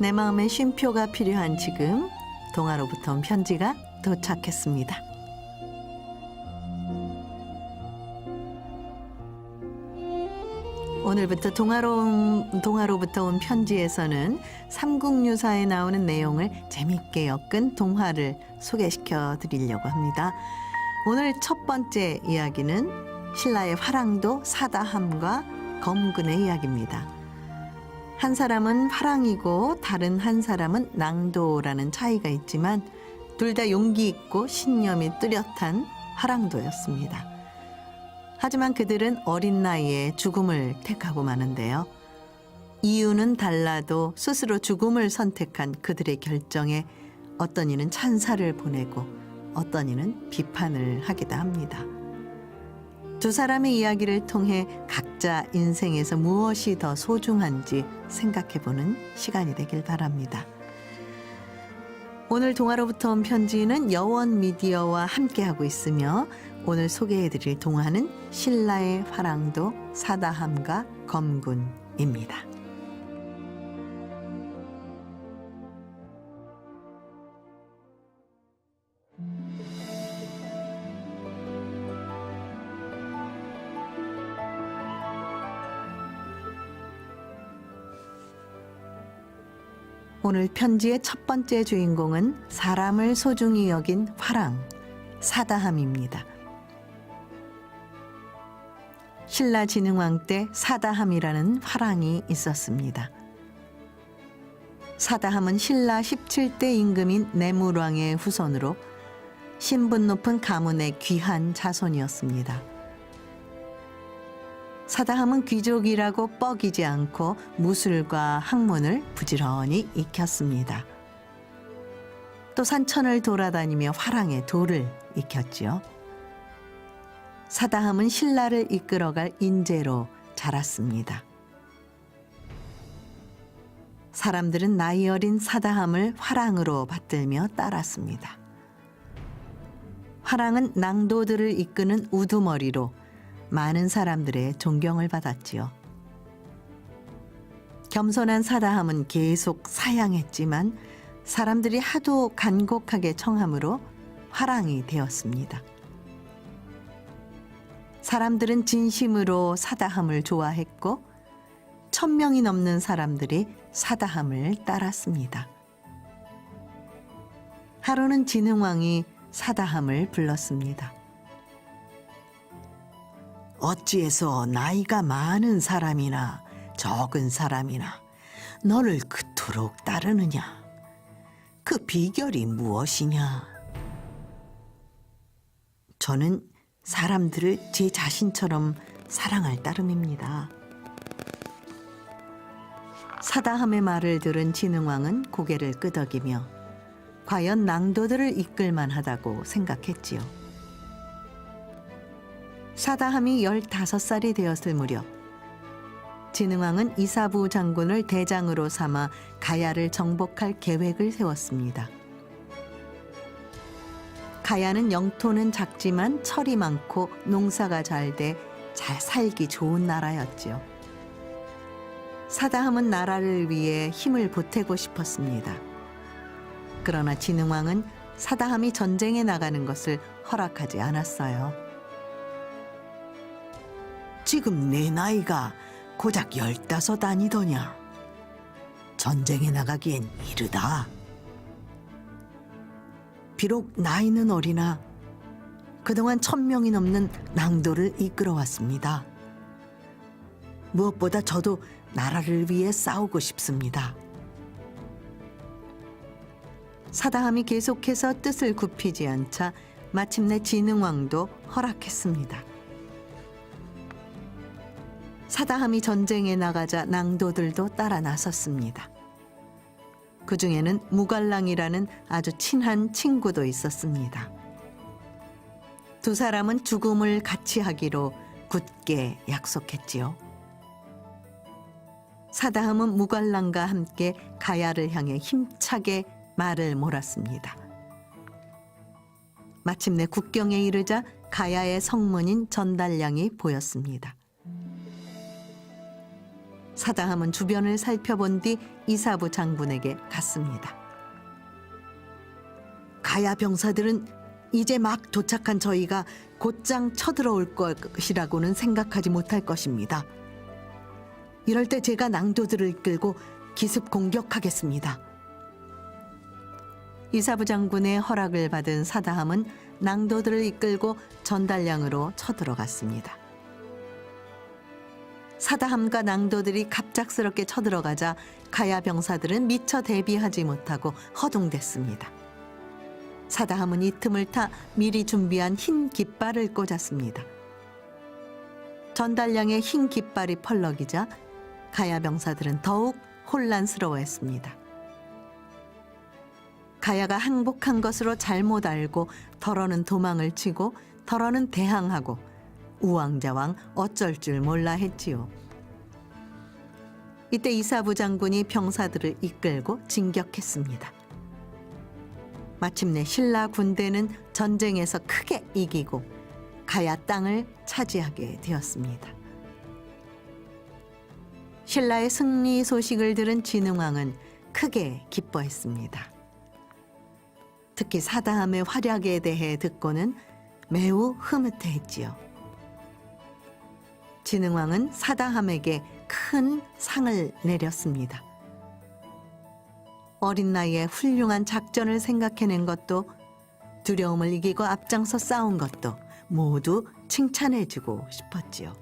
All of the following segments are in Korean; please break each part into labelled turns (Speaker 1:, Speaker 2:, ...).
Speaker 1: 내 마음의 쉼표가 필요한 지금 동화로부터 온 편지가 도착했습니다. 오늘부터 동화로부터 온 편지에서는 삼국유사에 나오는 내용을 재밌게 엮은 동화를 소개시켜 드리려고 합니다. 오늘 첫 번째 이야기는 신라의 화랑도 사다함과 검군의 이야기입니다. 한 사람은 화랑이고 다른 한 사람은 낭도라는 차이가 있지만 둘 다 용기 있고 신념이 뚜렷한 화랑도였습니다. 하지만 그들은 어린 나이에 죽음을 택하고 마는데요. 이유는 달라도 스스로 죽음을 선택한 그들의 결정에 어떤 이는 찬사를 보내고 어떤 이는 비판을 하기도 합니다. 두 사람의 이야기를 통해 각자 인생에서 무엇이 더 소중한지 생각해보는 시간이 되길 바랍니다. 오늘 동화로부터 온 편지는 여원 미디어와 함께하고 있으며 오늘 소개해드릴 동화는 신라의 화랑도 사다함과 검군입니다. 오늘 편지의 첫 번째 주인공은 사람을 소중히 여긴 화랑, 사다함입니다. 신라 진흥왕 때 사다함이라는 화랑이 있었습니다. 사다함은 신라 17대 임금인 내물왕의 후손으로 신분 높은 가문의 귀한 자손이었습니다. 사다함은 귀족이라고 뻐기지 않고 무술과 학문을 부지런히 익혔습니다. 또 산천을 돌아다니며 화랑의 도를 익혔지요. 사다함은 신라를 이끌어갈 인재로 자랐습니다. 사람들은 나이 어린 사다함을 화랑으로 받들며 따랐습니다. 화랑은 낭도들을 이끄는 우두머리로 많은 사람들의 존경을 받았지요. 겸손한 사다함은 계속 사양했지만 사람들이 하도 간곡하게 청함으로 화랑이 되었습니다. 사람들은 진심으로 사다함을 좋아했고 1000명이 넘는 사람들이 사다함을 따랐습니다. 하루는 진흥왕이 사다함을 불렀습니다. 어찌해서 나이가 많은 사람이나 적은 사람이나 너를 그토록 따르느냐? 그 비결이 무엇이냐? 저는 사람들을 제 자신처럼 사랑할 따름입니다. 사다함의 말을 들은 진흥왕은 고개를 끄덕이며 과연 낭도들을 이끌만 하다고 생각했지요. 사다함이 15살이 되었을 무렵 진흥왕은 이사부 장군을 대장으로 삼아 가야를 정복할 계획을 세웠습니다. 가야는 영토는 작지만 철이 많고 농사가 잘 돼 잘 살기 좋은 나라였지요. 사다함은 나라를 위해 힘을 보태고 싶었습니다. 그러나 진흥왕은 사다함이 전쟁에 나가는 것을 허락하지 않았어요. 지금 내 나이가 고작 15 아니더냐. 전쟁에 나가기엔 이르다. 비록 나이는 어리나 그동안 1000명이 넘는 낭도를 이끌어왔습니다. 무엇보다 저도 나라를 위해 싸우고 싶습니다. 사다함이 계속해서 뜻을 굽히지 않자 마침내 진흥왕도 허락했습니다. 사다함이 전쟁에 나가자 낭도들도 따라 나섰습니다. 그 중에는 무갈랑이라는 아주 친한 친구도 있었습니다. 두 사람은 죽음을 같이 하기로 굳게 약속했지요. 사다함은 무갈랑과 함께 가야를 향해 힘차게 말을 몰았습니다. 마침내 국경에 이르자 가야의 성문인 전달량이 보였습니다. 사다함은 주변을 살펴본 뒤 이사부 장군에게 갔습니다. 가야 병사들은 이제 막 도착한 저희가 곧장 쳐들어올 것이라고는 생각하지 못할 것입니다. 이럴 때 제가 낭도들을 이끌고 기습 공격하겠습니다. 이사부 장군의 허락을 받은 사다함은 낭도들을 이끌고 전달량으로 쳐들어갔습니다. 사다함과 낭도들이 갑작스럽게 쳐들어가자 가야 병사들은 미처 대비하지 못하고 허둥댔습니다. 사다함은 이 틈을 타 미리 준비한 흰 깃발을 꽂았습니다. 전달량의 흰 깃발이 펄럭이자 가야 병사들은 더욱 혼란스러워했습니다. 가야가 항복한 것으로 잘못 알고 덜어는 도망을 치고 덜어는 대항하고 우왕좌왕 어쩔 줄 몰라 했지요. 이때 이사부 장군이 병사들을 이끌고 진격했습니다. 마침내 신라 군대는 전쟁에서 크게 이기고 가야 땅을 차지하게 되었습니다. 신라의 승리 소식을 들은 진흥왕은 크게 기뻐했습니다. 특히 사다함의 활약에 대해 듣고는 매우 흐뭇해했지요. 진흥왕은 사다함에게 큰 상을 내렸습니다. 어린 나이에 훌륭한 작전을 생각해낸 것도 두려움을 이기고 앞장서 싸운 것도 모두 칭찬해주고 싶었지요.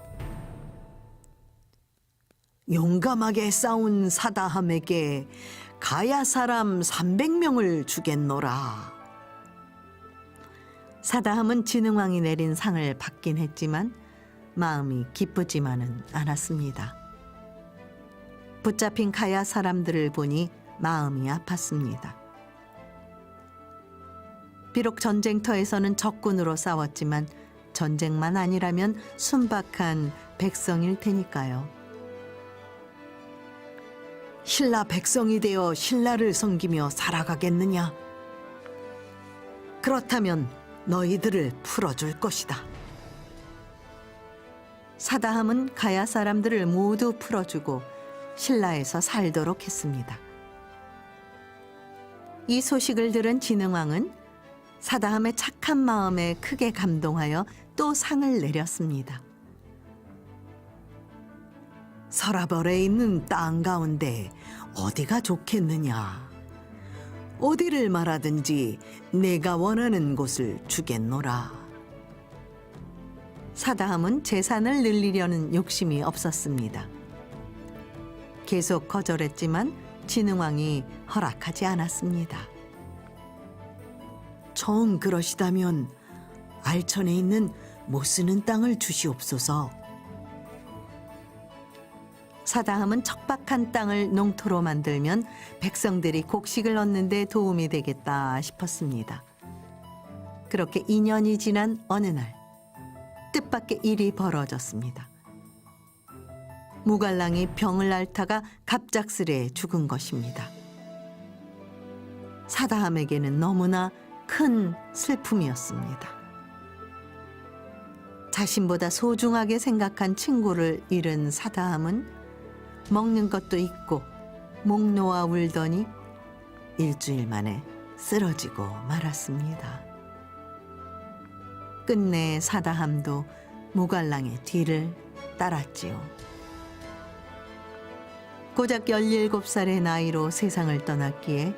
Speaker 1: 용감하게 싸운 사다함에게 가야 사람 300명을 주겠노라. 사다함은 진흥왕이 내린 상을 받긴 했지만 마음이 기쁘지만은 않았습니다. 붙잡힌 가야 사람들을 보니 마음이 아팠습니다. 비록 전쟁터에서는 적군으로 싸웠지만 전쟁만 아니라면 순박한 백성일 테니까요. 신라 백성이 되어 신라를 섬기며 살아가겠느냐? 그렇다면 너희들을 풀어줄 것이다. 사다함은 가야 사람들을 모두 풀어주고 신라에서 살도록 했습니다. 이 소식을 들은 진흥왕은 사다함의 착한 마음에 크게 감동하여 또 상을 내렸습니다. 서라벌에 있는 땅 가운데 어디가 좋겠느냐? 어디를 말하든지 내가 원하는 곳을 주겠노라. 사다함은 재산을 늘리려는 욕심이 없었습니다. 계속 거절했지만 진흥왕이 허락하지 않았습니다. 정 그러시다면 알천에 있는 못 쓰는 땅을 주시옵소서. 사다함은 척박한 땅을 농토로 만들면 백성들이 곡식을 얻는 데 도움이 되겠다 싶었습니다. 그렇게 2년이 지난 어느 날 뜻밖의 일이 벌어졌습니다. 무갈랑이 병을 앓다가 갑작스레 죽은 것입니다. 사다함에게는 너무나 큰 슬픔이었습니다. 자신보다 소중하게 생각한 친구를 잃은 사다함은 먹는 것도 있고 목 놓아 울더니 일주일 만에 쓰러지고 말았습니다. 끝내 사다함도 무갈랑의 뒤를 따랐지요. 고작 17살의 나이로 세상을 떠났기에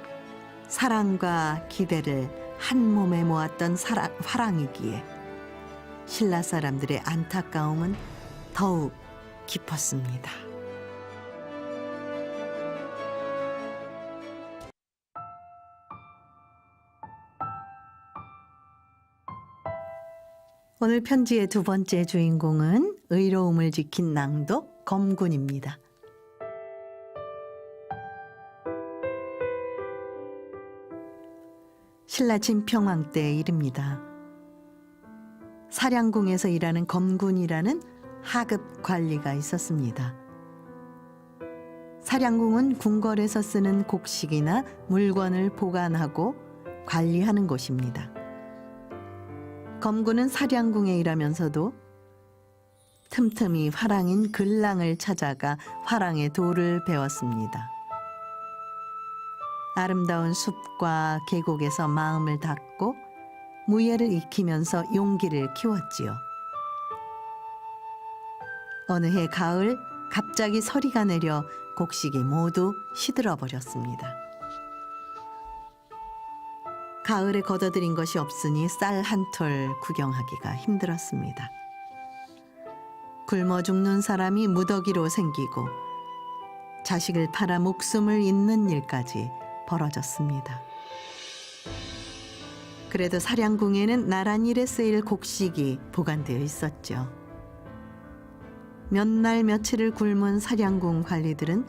Speaker 1: 사랑과 기대를 한 몸에 모았던 화랑이기에 신라 사람들의 안타까움은 더욱 깊었습니다. 오늘 편지의 두 번째 주인공은 의로움을 지킨 낭도 검군입니다. 신라 진평왕 때의 일입니다. 사량궁에서 일하는 검군이라는 하급 관리가 있었습니다. 사량궁은 궁궐에서 쓰는 곡식이나 물건을 보관하고 관리하는 곳입니다. 검군은 사량궁에 일하면서도 틈틈이 화랑인 근랑을 찾아가 화랑의 도를 배웠습니다. 아름다운 숲과 계곡에서 마음을 닫고 무예를 익히면서 용기를 키웠지요. 어느 해 가을 갑자기 서리가 내려 곡식이 모두 시들어 버렸습니다. 가을에 걷어들인 것이 없으니 쌀 한 톨 구경하기가 힘들었습니다. 굶어 죽는 사람이 무더기로 생기고 자식을 팔아 목숨을 잇는 일까지 벌어졌습니다. 그래도 사량궁에는 나란일에 쓰일 곡식이 보관되어 있었죠. 몇 날 며칠을 굶은 사량궁 관리들은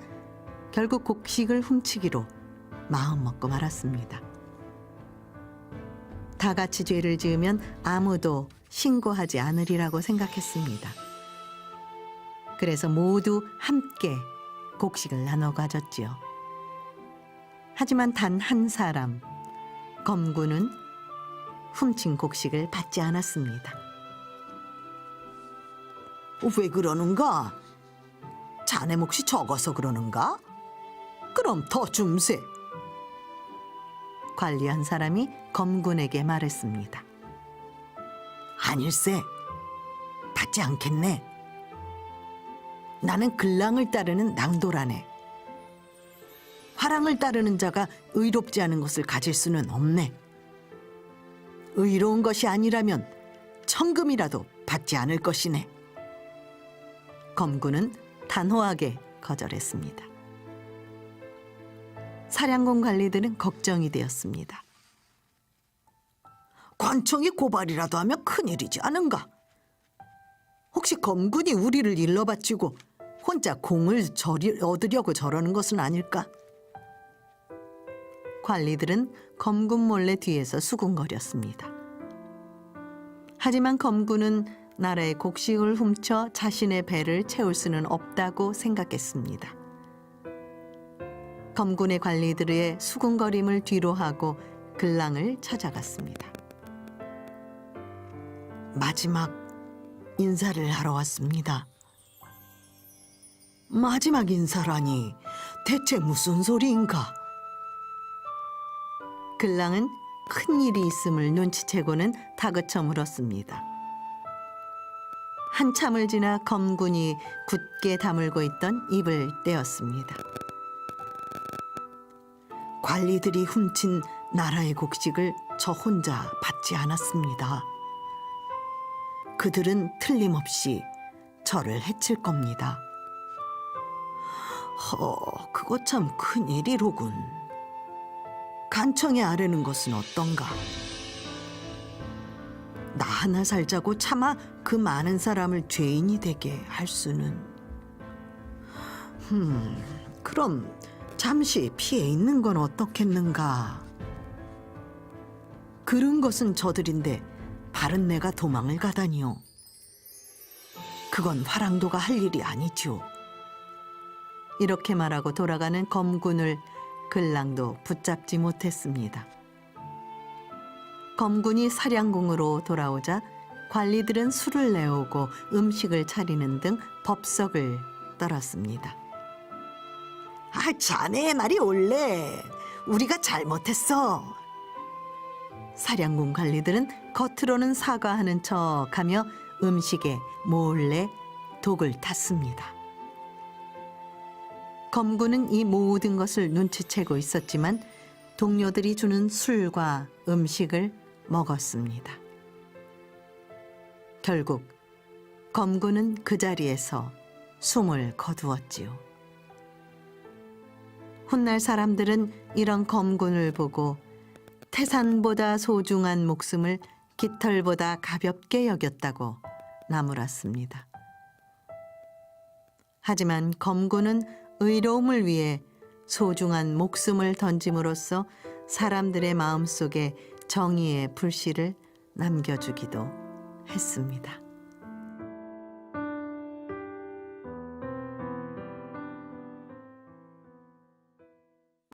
Speaker 1: 결국 곡식을 훔치기로 마음먹고 말았습니다. 다 같이 죄를 지으면 아무도 신고하지 않으리라고 생각했습니다. 그래서 모두 함께 곡식을 나눠 가졌지요. 하지만 단 한 사람, 검군은 훔친 곡식을 받지 않았습니다.
Speaker 2: 왜 그러는가? 자네 몫이 적어서 그러는가? 그럼 더 줌세.
Speaker 1: 관리한 사람이 검군에게 말했습니다.
Speaker 2: 아닐세. 받지 않겠네. 나는 근랑을 따르는 낭도라네. 화랑을 따르는 자가 의롭지 않은 것을 가질 수는 없네. 의로운 것이 아니라면 천금이라도 받지 않을 것이네.
Speaker 1: 검군은 단호하게 거절했습니다. 사량궁 관리들은 걱정이 되었습니다.
Speaker 2: 관청이 고발이라도 하면 큰일이지 않은가? 혹시 검군이 우리를 일러 바치고 혼자 공을 얻으려고 저러는 것은 아닐까?
Speaker 1: 관리들은 검군 몰래 뒤에서 수군거렸습니다. 하지만 검군은 나라의 곡식을 훔쳐 자신의 배를 채울 수는 없다고 생각했습니다. 검군의 관리들의 수군거림을 뒤로하고 근랑을 찾아갔습니다.
Speaker 2: 마지막 인사를 하러 왔습니다. 마지막 인사라니 대체 무슨 소리인가?
Speaker 1: 근랑은 큰 일이 있음을 눈치채고는 다그쳐 물었습니다. 한참을 지나 검군이 굳게 다물고 있던 입을 떼었습니다.
Speaker 2: 관리들이 훔친 나라의 곡식을 저 혼자 받지 않았습니다. 그들은 틀림없이 저를 해칠 겁니다. 그거 참 큰일이로군. 간청에 아뢰는 것은 어떤가? 나 하나 살자고 차마 그 많은 사람을 죄인이 되게 할 수는. 그럼 잠시 피해 있는 건 어떻겠는가? 그런 것은 저들인데 바른 내가 도망을 가다니요. 그건 화랑도가 할 일이 아니지요.
Speaker 1: 이렇게 말하고 돌아가는 검군을 근랑도 붙잡지 못했습니다. 검군이 사량궁으로 돌아오자 관리들은 술을 내오고 음식을 차리는 등 법석을 떨었습니다.
Speaker 2: 자네의 말이 옳네. 우리가 잘못했어.
Speaker 1: 사량궁 관리들은 겉으로는 사과하는 척하며 음식에 몰래 독을 탔습니다. 검군은 이 모든 것을 눈치채고 있었지만 동료들이 주는 술과 음식을 먹었습니다. 결국 검군은 그 자리에서 숨을 거두었지요. 훗날 사람들은 이런 검군을 보고 태산보다 소중한 목숨을 깃털보다 가볍게 여겼다고 나무랐습니다. 하지만 검군은 의로움을 위해 소중한 목숨을 던짐으로써 사람들의 마음속에 정의의 불씨를 남겨주기도 했습니다.